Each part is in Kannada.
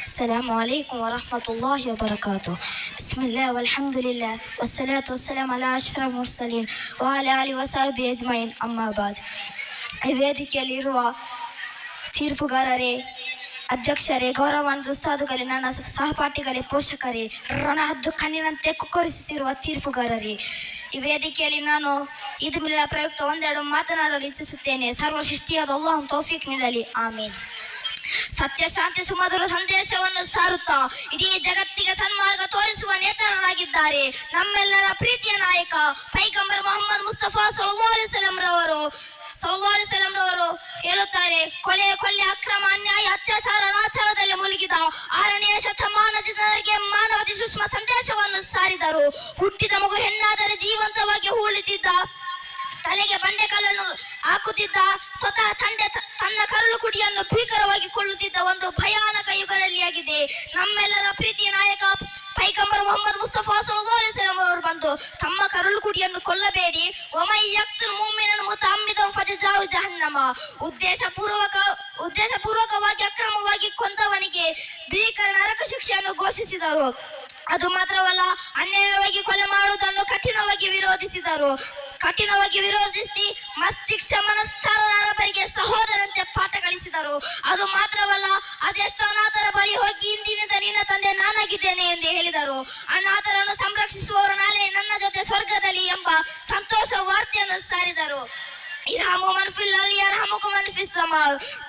السلام عليكم ورحمة الله وبركاته. بسم الله والحمد لله والصلاة والسلام على أشرف المرسلين وعلى آله وصحبه أجمعين. أما بعد. ಈ ವೇದಿಕೆಯಲ್ಲಿರುವ ತೀರ್ಪುಗಾರರೇ, ಅಧ್ಯಕ್ಷರೇ, ಗೌರವಾನ್ವಿತ ಉಸ್ತಾದುಗಳೇ, ನನ್ನ ಸಹಪಾಠಿಗಳೇ, ಪೋಷಕರೇ, ರಣಹದ್ದು ಕಣ್ಣಿನಂತೆ ಕುಕ್ಕರಿಸುತ್ತಿರುವ ತೀರ್ಪುಗಾರರೇ, ಈ ವೇದಿಕೆಯಲ್ಲಿ ನಾನು ಈದ್ ಮಿಲಾದ್ ಪ್ರಯುಕ್ತ ಒಂದೆರಡು ಮಾತನಾಡಲು ಇಚ್ಛಿಸುತ್ತೇನೆ. ಸರ್ವ ಸೃಷ್ಟಿಯಾದ ಅಲ್ಲಾಹ್ ತೌಫೀಕ್ ನೀಡಲಿ, ಆಮೀನ್. ಸತ್ಯ ಶಾಂತಿ ಸುಮಧುರ ಸಂದೇಶವನ್ನು ಸಾರುತ್ತಾ ಇಡೀ ಜಗತ್ತಿಗೆ ಸನ್ಮಾರ್ಗ ತೋರಿಸುವ ನೇತಾರರಾಗಿದ್ದಾರೆ ನಮ್ಮೆಲ್ಲರ ಪ್ರೀತಿಯ ನಾಯಕ ಪೈಗಂಬರ್ ಮೊಹಮ್ಮದ್ ಮುಸ್ತಫಾ ಸಲ್ಲಲ್ಲಾಹು ಅಲೈಹಿ ವಸಲ್ಲಂ ರವರು ಹೇಳುತ್ತಾರೆ, ಕೊಲೆ ಅಕ್ರಮ ಅನ್ಯಾಯ ಅತ್ಯಾಚಾರ ಅನಾಚಾರದಲ್ಲಿ ಮುಳುಗಿದ 6ನೇ ಶತಮಾನ ಜನರಿಗೆ ಮಾನವತೆ ಸೂಕ್ಷ್ಮ ಸಂದೇಶವನ್ನು ಸಾರಿದರು. ಹುಟ್ಟಿದ ಮಗು ಹೆಣ್ಣಾದರೆ ಜೀವಂತವಾಗಿ ಉಳಿದಿದ್ದ, ತಲೆಗೆ ಬಂಡೆಕಲ್ಲನ್ನು ಹಾಕುತ್ತಿದ್ದ, ಸ್ವತಃ ತನ್ನ ಕರುಳು ಕುಡಿಯನ್ನು ಭೀಕರವಾಗಿ ಕೊಳ್ಳುತ್ತಿದ್ದ ಒಂದು ಭಯಾನಕ ಯುಗದಲ್ಲಿ ಆಗಿದೆ. ನಮ್ಮೆಲ್ಲರ ಪ್ರೀತಿಯ ನಾಯಕ ಪೈಗಂಬರ್ ಮೊಹಮ್ಮದ್ ಮುಸ್ತಫಾ ಸಲ್ಲಲ್ಲಾಹು ಅಲೈಹಿ ವಸಲ್ಲಂ ಅವರು ಬಂದು ತಮ್ಮ ಕರುಳು ಕುಡಿಯನ್ನು ಕೊಲ್ಲಬೇಡಿ, ವಮನ್ ಯಕ್ತುಲ್ ಮುಮಿನನ್ ಮುತಅಮ್ಮಿದನ್ ಫಜಜಾಹು ಜಹನ್ನಮ, ಉದ್ದೇಶಪೂರ್ವಕವಾಗಿ ಅಕ್ರಮವಾಗಿ ಕೊಂದವನಿಗೆ ಭೀಕರ ನರಕ ಶಿಕ್ಷೆಯನ್ನು ಘೋಷಿಸಿದರು. ಅದು ಮಾತ್ರವಲ್ಲ, ಅನ್ಯಾಯವಾಗಿ ಕೊಲೆ ಮಾಡುವುದನ್ನು ಕಠಿಣವಾಗಿ ವಿರೋಧಿಸಿ ಮಸ್ತಿಷ್ಕ ಮನಸ್ತಾರರಿಗೆ ಸಹೋದರಂತೆ ಪಾಠ ಕಲಿಸಿದರು. ಅದು ಮಾತ್ರವಲ್ಲ, ಅದೆಷ್ಟು ಅನಾಥರ ಬಳಿ ಹೋಗಿ ಇಂದಿನಿಂದ ನಿನ್ನ ತಂದೆ ನಾನಾಗಿದ್ದೇನೆ ಎಂದು ಹೇಳಿದರು. ಅನಾಥರನ್ನು ಸಂರಕ್ಷಿಸುವವರು ನಾಳೆ ನನ್ನ ಜೊತೆ ಸ್ವರ್ಗದಲ್ಲಿ ಎಂಬ ಸಂತೋಷ ವಾರ್ತೆಯನ್ನು ಸಾರಿದರು.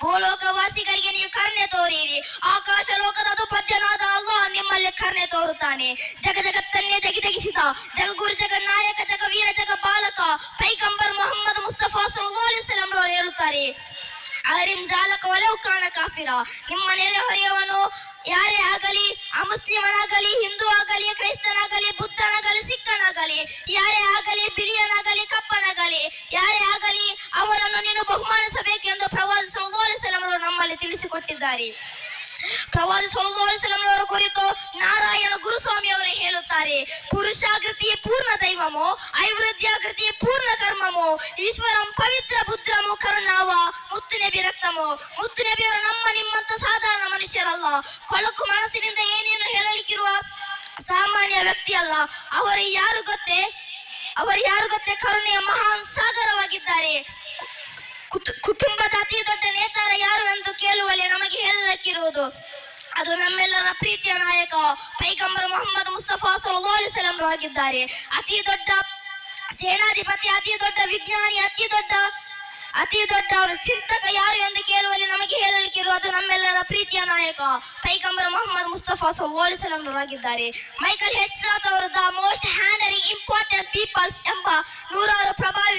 ಭೂಲೋಕವಾಸಿಗಳಿಗೆ ನೀವು ಕರುಣೆ ತೋರಿರಿ, ಆಕಾಶ ಲೋಕದ ಅಧಿಪತ್ಯನಾದ ಅಲ್ಲಾಹ್ ನಿಮ್ಮಲ್ಲಿ ಕರುಣೆ ತೋರುತ್ತಾನೆ. ಜಗತ್ತನ್ನೇ ಜಗಿಸಿದ ಜಗಗುರು ಜಗನಾಯಕ ಜಗವೀರ ಜಗ ಬಾಲಕ ಪೈಗಂಬರ್ ಮೊಹಮ್ಮದ್ ಮುಸ್ತಫಾ ಸಲ್ಲಲ್ಲಾಹು ಅಲೈಹಿ ವಸಲ್ಲಂ ರವರು ಹೇಳುತ್ತಾರೆ, ಅರಿಂ ಜಾಲಕ ಒಲವು ಕಾಣ ಕಾಫಿರ, ನಿಮ್ಮ ನೆರೆ ಹೊರೆಯವನು ಯಾರೇ ಆಗಲಿ, ಅಮುಸ್ಲಿಮನಾಗಲಿ, ಹಿಂದೂ ಆಗಲಿ, ಕ್ರೈಸ್ತನಾಗಲಿ, ಬುದ್ಧನಾಗಲಿ, ಸಿಖ್ಖನಾಗಲಿ, ಯಾರೇ ಆಗಲಿ, ಬಿಳಿಯನಾಗಲಿ, ಕಪ್ಪನಾಗಲಿ, ಯಾರೇ ಆಗಲಿ, ಅವರನ್ನು ನೀನು ಬಹುಮಾನಿಸಬೇಕೆಂದು ಪ್ರವಾದಿ ಸಲ್ಲಲ್ಲಾಹು ಅಲೈಹಿ ವಸಲ್ಲಂ ಅವರು ನಮ್ಮಲ್ಲಿ ತಿಳಿಸಿಕೊಟ್ಟಿದ್ದಾರೆ. ಪ್ರವಾದಿ ಸಲ್ಲಲ್ಲಾಹು ಅಲೈಹಿ ವಸಲ್ಲಂ ಅವರ ಕುರಿತು ನಾರಾಯಣ ಗುರುಸ್ವಾಮಿ ಅವರು ಹೇಳುತ್ತಾರೆ, ಪುರುಷಾಕೃತಿಯೇ ಪೂರ್ಣ ದೈವಮೋ, ಐವೃದ್ಯಾಕೃತಿಯೇ ಪೂರ್ಣ ಕರ್ಮಮೋ, ಈಶ್ವರಂ ಪವಿತ್ರ ಬುದ್ಧಮೋ ಕರುಣಾವ ಮುತ್ತು ನಬಿ ರಕ್ತಮೋ. ಮುತ್ತು ನಬಿಯವರು ನಮ್ಮ ನಿಮ್ಮಂತ ಸಾಧಾರಣ ಮನುಷ್ಯರಲ್ಲ, ಕೊಳಕು ಮನಸ್ಸಿನಿಂದ ಏನೇನು ಹೇಳಲಿಕ್ಕಿರುವ ಸಾಮಾನ್ಯ ವ್ಯಕ್ತಿ ಅಲ್ಲ. ಅವರು ಯಾರು ಗೊತ್ತೇ ಕರುಣೆಯ ಮಹಾನ್ ಸಾಗರವಾಗಿದ್ದಾರೆ. ಕುಟುಂಬದ ಅತಿ ದೊಡ್ಡ ನೇತಾರ ಯಾರು ಎಂದು ಕೇಳುವಲ್ಲಿ ನಮಗೆ ಹೇಳಲಿಕ್ಕಿರುವುದು ಅದು ನಮ್ಮೆಲ್ಲರ ಪ್ರೀತಿಯ ನಾಯಕ ಪೈಗಂಬರ್ ಮೊಹಮ್ಮದ್ ಮುಸ್ತಫಾ ಸಲ್ಲಲ್ಲಾಹು ಅಲೈಹಿ ವಸಲ್ಲಂ ಆಗಿದ್ದಾರೆ. ಅತಿ ದೊಡ್ಡ ಸೇನಾಧಿಪತಿ, ಅತಿ ದೊಡ್ಡ ವಿಜ್ಞಾನಿ, ಅತಿ ದೊಡ್ಡ ಚಿಂತಕ ಯಾರು ಎಂದು ಕೇಳುವಲ್ಲಿ ನಮಗೆ ಹೇಳಲಿಕ್ಕಿರುವುದು ನಮ್ಮೆಲ್ಲರ ಪ್ರೀತಿಯ ನಾಯಕ ಪೈಗಂಬರ್ ಮೊಹಮ್ಮದ್ ಮುಸ್ತಫಾ ಸಲ್ಲಲ್ಲಾಹು ಅಲೈಹಿ ವಸಲ್ಲಂ ಆಗಿದ್ದಾರೆ. ಮೈಕಲ್ ಹೆಚ್ರಾತ್ ಅವರು ದ ಮೋಸ್ಟ್ ಹ್ಯಾಂಡರಿಂಗ್ ಇಂಪಾರ್ಟೆಂಟ್ ಪೀಪಲ್ಸ್ ಎಂಬ 100 ಪ್ರಭಾವಿ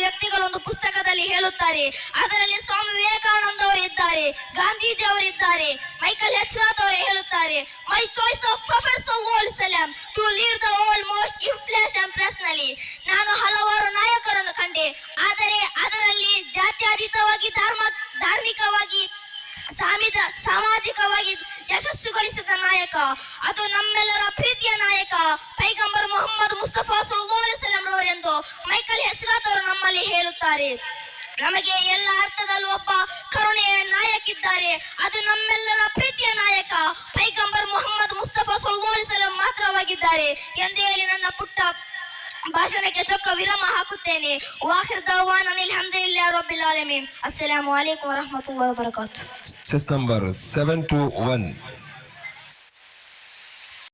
ವ್ಯಕ್ತಿಗಳೊಂದು ಪುಸ್ತಕದಲ್ಲಿ ಹೇಳುತ್ತಾರೆ. ಅದರಲ್ಲಿ ಸ್ವಾಮಿ ವಿವೇಕಾನಂದ ಅವರು ಇದ್ದಾರೆ, ಗಾಂಧೀಜಿ ಅವರಿದ್ದಾರೆ. ಮೈಕಲ್ ಹೆಚ್ರಾತ್ ಅವರು ಹೇಳುತ್ತಾರೆ, ಮೈ ಚಾಯ್ಸ್ ಆಫ್ ಪ್ರೊಫೆಸರ್ ಸಲ್ಲಲ್ಲಾಹು ಅಲೈಹಿ ವಸಲ್ಲಂ to lead the world most influence personally. ನಾನು ಹಲವಾರು ನಾಯಕರನ್ನು ಕಂಡೆ, ಆದರೆ ಅದರಲ್ಲಿ ಜಾತ್ಯತೀತವಾಗಿ, ಧಾರ್ಮಿಕವಾಗಿ, ಸಾಮಾಜಿಕವಾಗಿ ಯಶಸ್ಸು ಗಳಿಸಿದ ನಾಯಕ ಅದು ನಮ್ಮೆಲ್ಲರ ಪ್ರೀತಿಯ ನಾಯಕ ಪೈಗಂಬರ್ ಮೊಹಮ್ಮದ್ ಮುಸ್ತಫಾ ಸಲ್ಲಲ್ಲಾಹು ಅಲೈಹಿ ವಸಲ್ಲಂ ಎಂದು ಮೈಕಲ್ ಹೆಚ್ರಾತ್ ಅವರು ನಮ್ಮಲ್ಲಿ ಹೇಳುತ್ತಾರೆ. ನಮಗೆ ಎಲ್ಲ ಅರ್ಥದಲ್ಲೂ ಒಬ್ಬ ಕರುಣೆಯ ನಾಯಕ ಇದ್ದಾರೆ, ಅದು ನಮ್ಮೆಲ್ಲರ ಪ್ರೀತಿಯ ನಾಯಕ ಪೈಗಂಬರ್ ಮೊಹಮ್ಮದ್ ಮುಸ್ತಫಾ ಸಲ್ಲಲ್ಲಾಹು ಅಲೈಹಿ ವಸಲ್ಲಂ ಮಾತ್ರವಾಗಿದ್ದಾರೆ ಎಂದು ಹೇಳಿ ನನ್ನ ಪುಟ್ಟ ಭಾಷಣಕ್ಕೆ ಚೊಕ್ಕ ವಿರಾಮ ಹಾಕುತ್ತೇನೆ. ವಾಖಿರ್ ದಅವಾನಾ ಅಲ್ಹಮ್ದುಲಿಲ್ಲಾಹಿ ರಬ್ಬಿಲ್ ಆಲಮೀನ್. ಅಸ್ಸಲಾಮು ಅಲೈಕುಂ ವರಹ್ಮತುಲ್ಲಾಹಿ ವಬರಕಾತುಹು. Chess number 7 to 1.